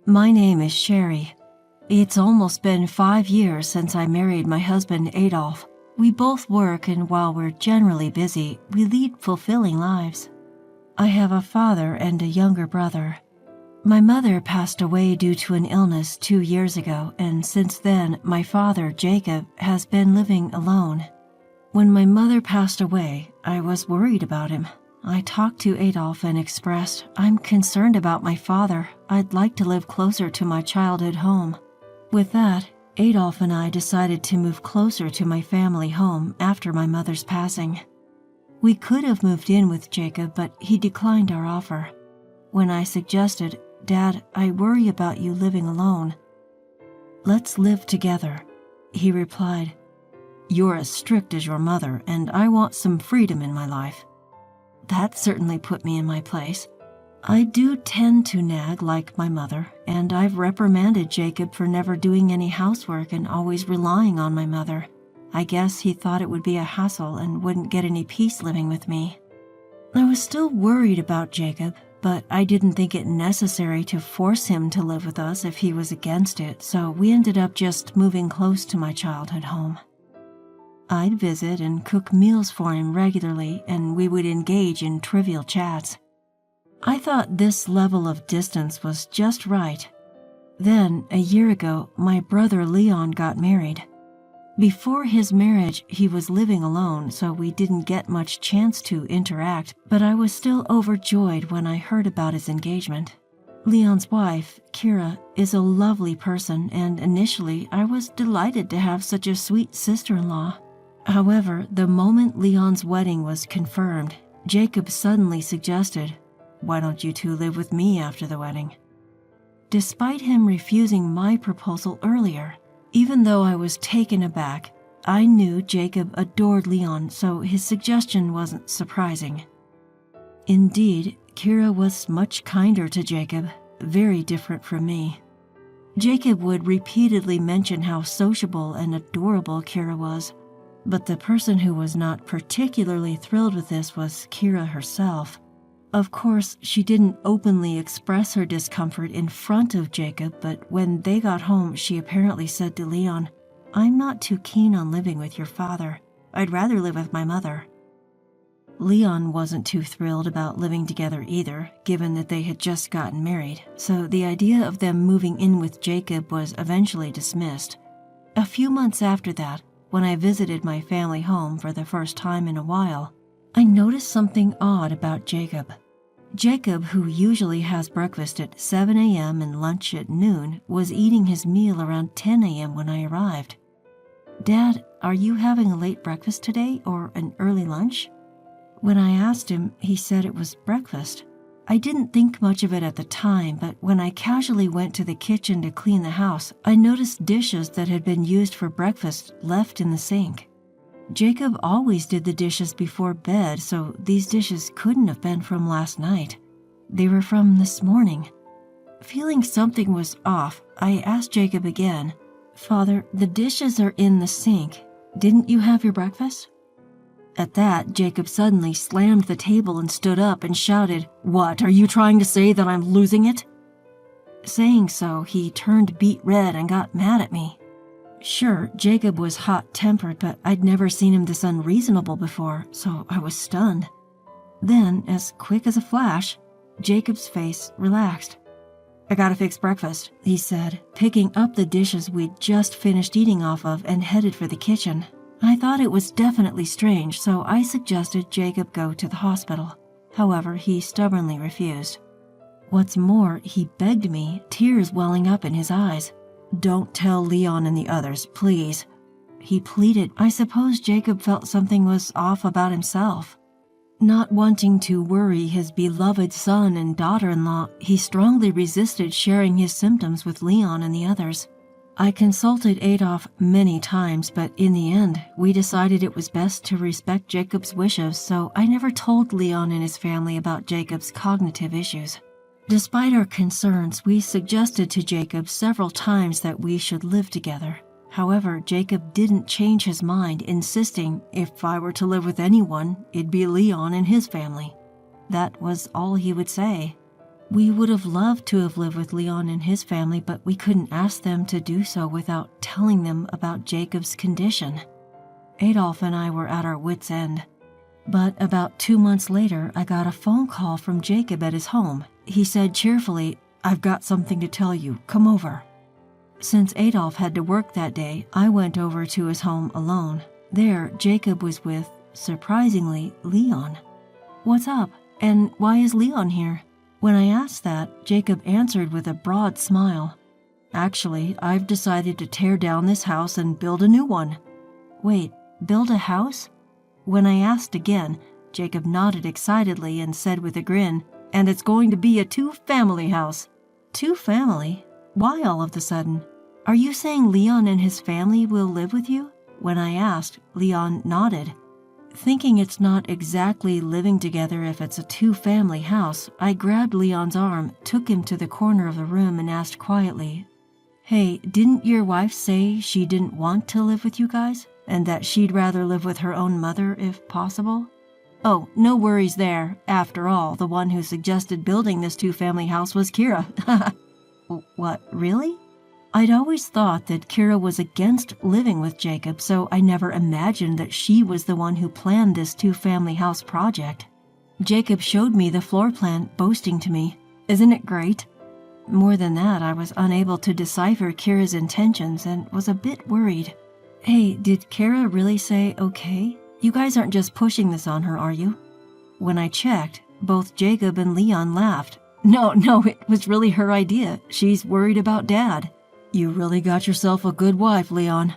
My name is Sherry. It's almost been 5 years since I married my husband Adolf. We both work, and while we're generally busy, we lead fulfilling lives. I have a father and a younger brother. My mother passed away due to an illness 2 years ago, and since then, my father, Jacob, has been living alone. When my mother passed away, I was worried about him. I talked to Adolf and expressed, "I'm concerned about my father. I'd like to live closer to my childhood home." With that, Adolf and I decided to move closer to my family home after my mother's passing. We could have moved in with Jacob, but he declined our offer. When I suggested, "Dad, I worry about you living alone. Let's live together," he replied, "You're as strict as your mother, and I want some freedom in my life." That certainly put me in my place. I do tend to nag like my mother, and I've reprimanded Jacob for never doing any housework and always relying on my mother. I guess he thought it would be a hassle and wouldn't get any peace living with me. I was still worried about Jacob, but I didn't think it necessary to force him to live with us if he was against it, so we ended up just moving close to my childhood home. I'd visit and cook meals for him regularly, and we would engage in trivial chats. I thought this level of distance was just right. Then, a year ago, my brother Leon got married. Before his marriage, he was living alone, so we didn't get much chance to interact, but I was still overjoyed when I heard about his engagement. Leon's wife, Kira, is a lovely person, and initially I was delighted to have such a sweet sister-in-law. However, the moment Leon's wedding was confirmed, Jacob suddenly suggested, "Why don't you two live with me after the wedding?" Despite him refusing my proposal earlier, even though I was taken aback, I knew Jacob adored Leon, so his suggestion wasn't surprising. Indeed, Kira was much kinder to Jacob, very different from me. Jacob would repeatedly mention how sociable and adorable Kira was, but the person who was not particularly thrilled with this was Kira herself. Of course, she didn't openly express her discomfort in front of Jacob, but when they got home, she apparently said to Leon, "I'm not too keen on living with your father. I'd rather live with my mother." Leon wasn't too thrilled about living together either, given that they had just gotten married, so the idea of them moving in with Jacob was eventually dismissed. A few months after that, when I visited my family home for the first time in a while, I noticed something odd about Jacob. Jacob, who usually has breakfast at 7 a.m. and lunch at noon, was eating his meal around 10 a.m. when I arrived. "Dad, are you having a late breakfast today or an early lunch?" When I asked him, he said it was breakfast. I didn't think much of it at the time, but when I casually went to the kitchen to clean the house, I noticed dishes that had been used for breakfast left in the sink. Jacob always did the dishes before bed, so these dishes couldn't have been from last night. They were from this morning. Feeling something was off, I asked Jacob again, "Father, the dishes are in the sink. Didn't you have your breakfast?" At that, Jacob suddenly slammed the table and stood up and shouted, "What, are you trying to say that I'm losing it?" Saying so, he turned beet red and got mad at me. Sure, Jacob was hot-tempered, but I'd never seen him this unreasonable before, so I was stunned. Then, as quick as a flash, Jacob's face relaxed. "I gotta fix breakfast," he said, picking up the dishes we'd just finished eating off of and headed for the kitchen. I thought it was definitely strange, so I suggested Jacob go to the hospital. However, he stubbornly refused. What's more, he begged me, tears welling up in his eyes. "Don't tell Leon and the others, please," he pleaded. I suppose Jacob felt something was off about himself. Not wanting to worry his beloved son and daughter-in-law, he strongly resisted sharing his symptoms with Leon and the others. I consulted Adolf many times, but in the end, we decided it was best to respect Jacob's wishes, so I never told Leon and his family about Jacob's cognitive issues. Despite our concerns, we suggested to Jacob several times that we should live together. However, Jacob didn't change his mind, insisting if I were to live with anyone, it'd be Leon and his family. That was all he would say. We would have loved to have lived with Leon and his family, but we couldn't ask them to do so without telling them about Jacob's condition. Adolf and I were at our wits' end. But about 2 months later, I got a phone call from Jacob at his home. He said cheerfully, "I've got something to tell you. Come over." Since Adolf had to work that day, I went over to his home alone. There, Jacob was with, surprisingly, Leon. "What's up? And why is Leon here?" When I asked that, Jacob answered with a broad smile. "Actually, I've decided to tear down this house and build a new one." "Wait, build a house?" When I asked again, Jacob nodded excitedly and said with a grin, "And it's going to be a 2-family house." "2-family? Why all of a sudden? Are you saying Leon and his family will live with you?" When I asked, Leon nodded. Thinking it's not exactly living together if it's a 2-family house, I grabbed Leon's arm, took him to the corner of the room and asked quietly, "Hey, didn't your wife say she didn't want to live with you guys? And that she'd rather live with her own mother if possible?" "Oh, no worries there. After all, the one who suggested building this 2-family house was Kira." "What, really?" I'd always thought that Kira was against living with Jacob, so I never imagined that she was the one who planned this 2-family house project. Jacob showed me the floor plan, boasting to me, "Isn't it great?" More than that, I was unable to decipher Kira's intentions and was a bit worried. "Hey, did Kira really say okay? You guys aren't just pushing this on her, are you?" When I checked, both Jacob and Leon laughed. No, it was really her idea. She's worried about Dad." "You really got yourself a good wife, Leon.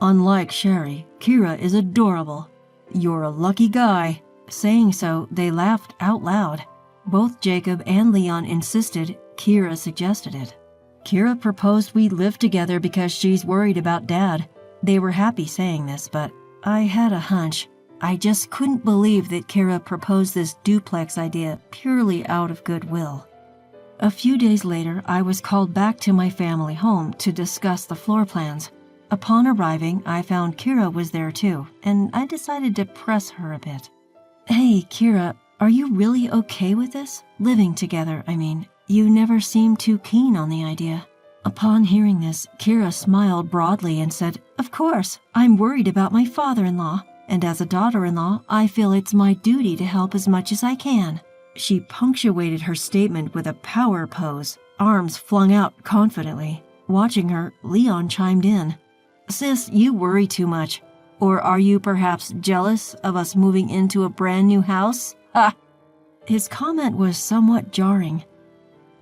Unlike Sherry, Kira is adorable. You're a lucky guy." Saying so, they laughed out loud. Both Jacob and Leon insisted Kira suggested it. Kira proposed we live together because she's worried about Dad. They were happy saying this, but I had a hunch. I just couldn't believe that Kira proposed this duplex idea purely out of goodwill. A few days later, I was called back to my family home to discuss the floor plans. Upon arriving, I found Kira was there too, and I decided to press her a bit. "Hey, Kira, are you really okay with this? Living together, I mean. You never seemed too keen on the idea." Upon hearing this, Kira smiled broadly and said, "Of course, I'm worried about my father-in-law, and as a daughter-in-law, I feel it's my duty to help as much as I can." She punctuated her statement with a power pose, arms flung out confidently. Watching her, Leon chimed in. "Sis, you worry too much. Or are you perhaps jealous of us moving into a brand new house? Ha!" His comment was somewhat jarring.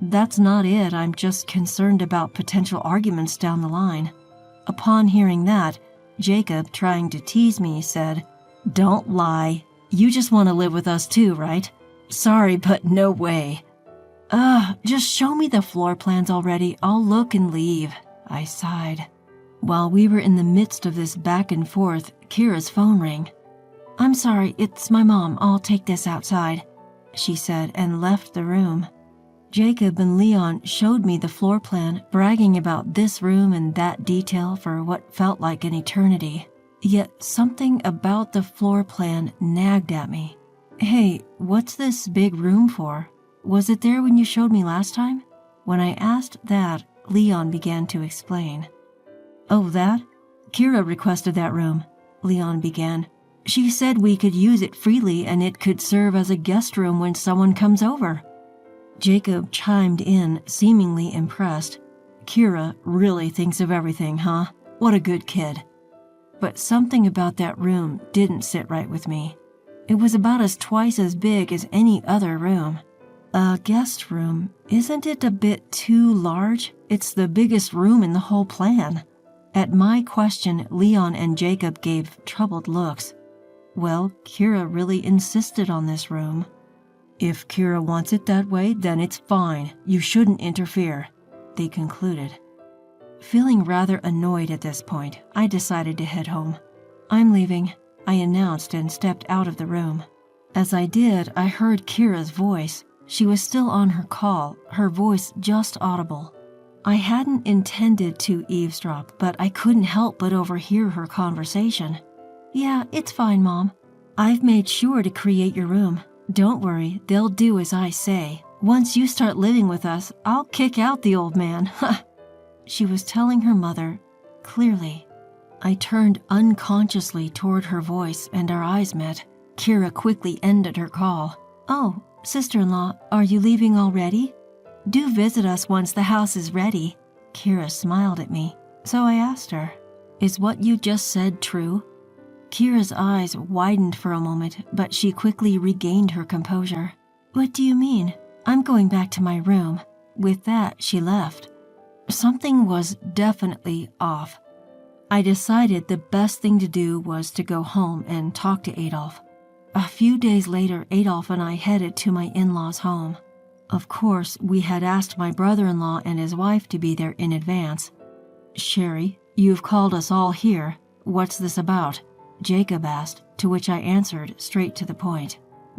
"That's not it. I'm just concerned about potential arguments down the line." Upon hearing that, Jacob, trying to tease me, said, "Don't lie. You just want to live with us too, right?" "Sorry, but no way." Just show me the floor plans already. I'll look and leave." I sighed. While we were in the midst of this back and forth, Kira's phone rang. "I'm sorry, it's my mom. I'll take this outside," she said and left the room. Jacob and Leon showed me the floor plan, bragging about this room and that detail for what felt like an eternity. Yet something about the floor plan nagged at me. "Hey, what's this big room for? Was it there when you showed me last time?" When I asked that, Leon began to explain. "Oh, that? Kira requested that room," Leon began. "She said we could use it freely and it could serve as a guest room when someone comes over." Jacob chimed in, seemingly impressed. "Kira really thinks of everything, huh? What a good kid." But something about that room didn't sit right with me. It was about twice as big as any other room. A guest room, isn't it a bit too large? It's the biggest room in the whole plan. At my question, Leon and Jacob gave troubled looks. Well, Kira really insisted on this room. "If Kira wants it that way, then it's fine. You shouldn't interfere," they concluded. Feeling rather annoyed at this point, I decided to head home. "I'm leaving," I announced and stepped out of the room. As I did, I heard Kira's voice. She was still on her call, her voice just audible. I hadn't intended to eavesdrop, but I couldn't help but overhear her conversation. "Yeah, it's fine, Mom. I've made sure to create your room. Don't worry, they'll do as I say. Once you start living with us, I'll kick out the old man." She was telling her mother, clearly. I turned unconsciously toward her voice and our eyes met. Kira quickly ended her call. "Oh, sister-in-law, are you leaving already? Do visit us once the house is ready." Kira smiled at me, so I asked her, "Is what you just said true?" Kira's eyes widened for a moment, but she quickly regained her composure. "What do you mean? I'm going back to my room." With that, she left. Something was definitely off. I decided the best thing to do was to go home and talk to Adolf. A few days later, Adolf and I headed to my in-laws' home. Of course, we had asked my brother-in-law and his wife to be there in advance. "Sherry, you've called us all here. What's this about?" Jacob asked, to which I answered straight to the point.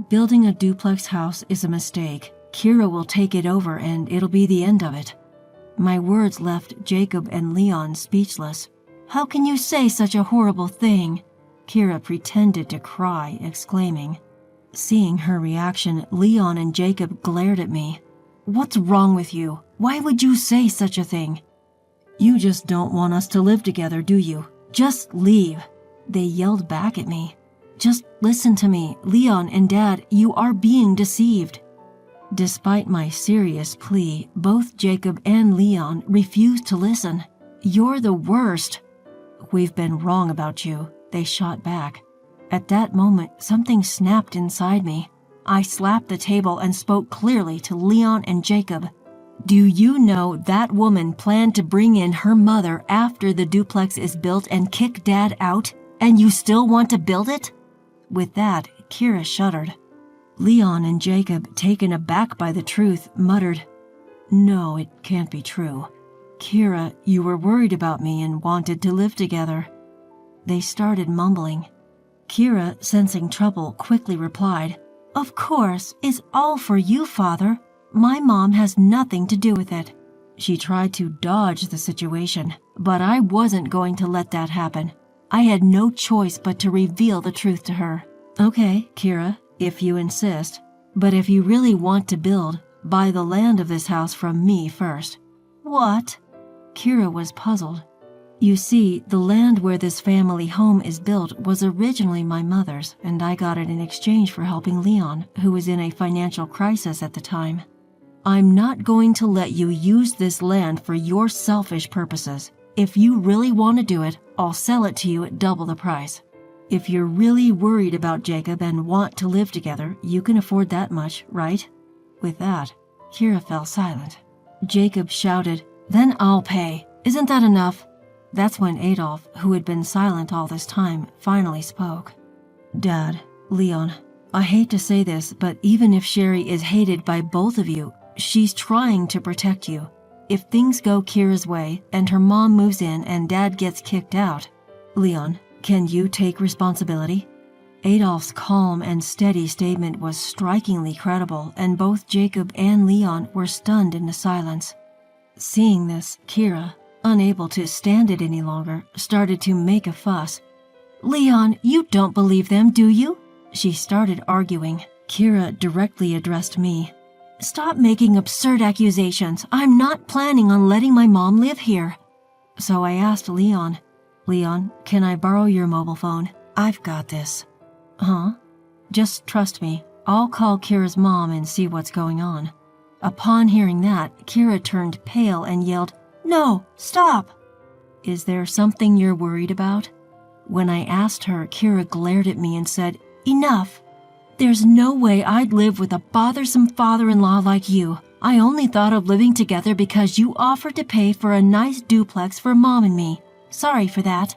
"Building a duplex house is a mistake. Kira will take it over and it'll be the end of it." My words left Jacob and Leon speechless. "How can you say such a horrible thing?" Kira pretended to cry, exclaiming. Seeing her reaction, Leon and Jacob glared at me. "What's wrong with you? Why would you say such a thing?" "You just don't want us to live together, do you? Just leave," they yelled back at me. "Just listen to me, Leon and Dad, you are being deceived." Despite my serious plea, both Jacob and Leon refused to listen. "You're the worst." "We've been wrong about you," they shot back. At that moment, something snapped inside me. I slapped the table and spoke clearly to Leon and Jacob. "Do you know that woman planned to bring in her mother after the duplex is built and kick Dad out, and you still want to build it?" With that, Kira shuddered. Leon and Jacob, taken aback by the truth, muttered, "No, it can't be true. Kira, you were worried about me and wanted to live together." They started mumbling. Kira, sensing trouble, quickly replied, "Of course, it's all for you, Father. My mom has nothing to do with it." She tried to dodge the situation, but I wasn't going to let that happen. I had no choice but to reveal the truth to her. "Okay, Kira, if you insist, but if you really want to build, buy the land of this house from me first." "What?" Kira was puzzled. "You see, the land where this family home is built was originally my mother's, and I got it in exchange for helping Leon, who was in a financial crisis at the time. I'm not going to let you use this land for your selfish purposes. If you really want to do it, I'll sell it to you at double the price. If you're really worried about Jacob and want to live together, you can afford that much, right?" With that, Kira fell silent. Jacob shouted, "Then I'll pay. Isn't that enough?" That's when Adolf, who had been silent all this time, finally spoke. "Dad, Leon, I hate to say this, but even if Sherry is hated by both of you, she's trying to protect you. If things go Kira's way and her mom moves in and Dad gets kicked out, Leon, can you take responsibility?" Adolf's calm and steady statement was strikingly credible, and both Jacob and Leon were stunned into silence. Seeing this, Kira, unable to stand it any longer, started to make a fuss. "Leon, you don't believe them, do you?" She started arguing. Kira directly addressed me. "Stop making absurd accusations. I'm not planning on letting my mom live here." So I asked Leon, "Leon, can I borrow your mobile phone? I've got this." "Huh?" "Just trust me. I'll call Kira's mom and see what's going on." Upon hearing that, Kira turned pale and yelled, "No, stop!" "Is there something you're worried about?" When I asked her, Kira glared at me and said, "Enough! There's no way I'd live with a bothersome father-in-law like you. I only thought of living together because you offered to pay for a nice duplex for Mom and me. Sorry for that."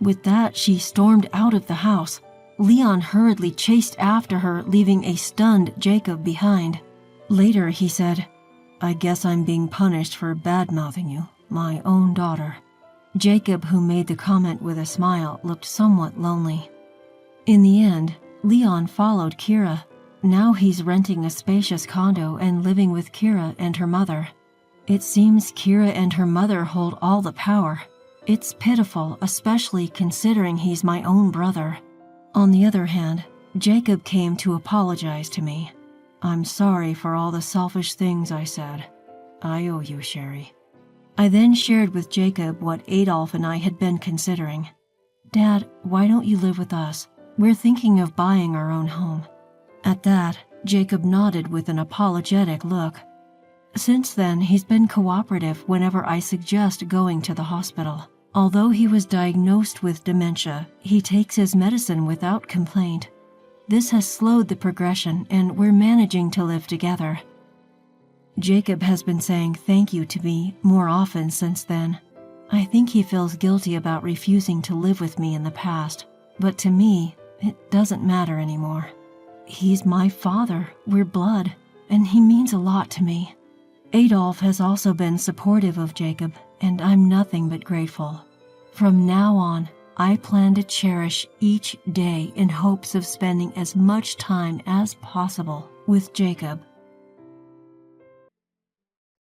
With that, she stormed out of the house. Leon hurriedly chased after her, leaving a stunned Jacob behind. Later, he said, "I guess I'm being punished for bad-mouthing you, my own daughter." Jacob, who made the comment with a smile, looked somewhat lonely. In the end, Leon followed Kira. Now he's renting a spacious condo and living with Kira and her mother. It seems Kira and her mother hold all the power. It's pitiful, especially considering he's my own brother. On the other hand, Jacob came to apologize to me. I'm sorry for all the selfish things I said. I owe you, Sherry. I then shared with Jacob what Adolf and I had been considering. Dad, why don't you live with us? We're thinking of buying our own home. At that, Jacob nodded with an apologetic look. Since then, he's been cooperative whenever I suggest going to the hospital. Although he was diagnosed with dementia, he takes his medicine without complaint. This has slowed the progression, and we're managing to live together. Jacob has been saying thank you to me more often since then. I think he feels guilty about refusing to live with me in the past, but to me, it doesn't matter anymore. He's my father, we're blood, and he means a lot to me. Adolf has also been supportive of Jacob, and I'm nothing but grateful. From now on, I plan to cherish each day in hopes of spending as much time as possible with Jacob